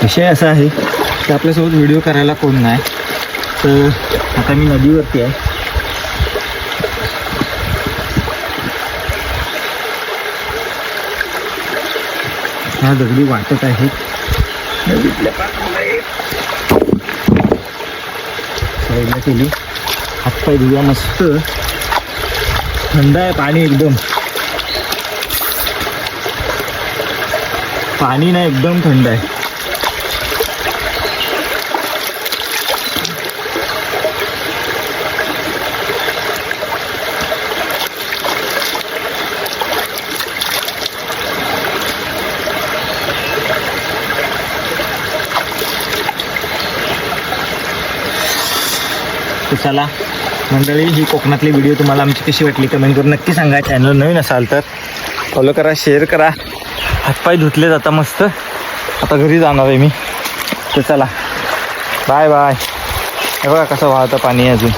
विषय असा आहे की आपल्यासोबत व्हिडिओ करायला कोण नाही, तर आता मी नदीवरती आहे. हा दगडी वाटत आहे साईडला केली. हातपाय धुया, मस्त थंड आहे पाणी एकदम. पाणी ना एकदम थंड आहे. तर चला मंडळी, ही कोकणातली व्हिडिओ तुम्हाला आमची कशी वाटली कमेंट करून नक्की सांगा. चॅनल नवीन असाल तर फॉलो करा, शेअर करा. हातपाय धुतले जाता मस्त. आता घरी जाणार आहे मी. तर चला बाय बाय. हे बघा कसं वाहतं पाणी अजून.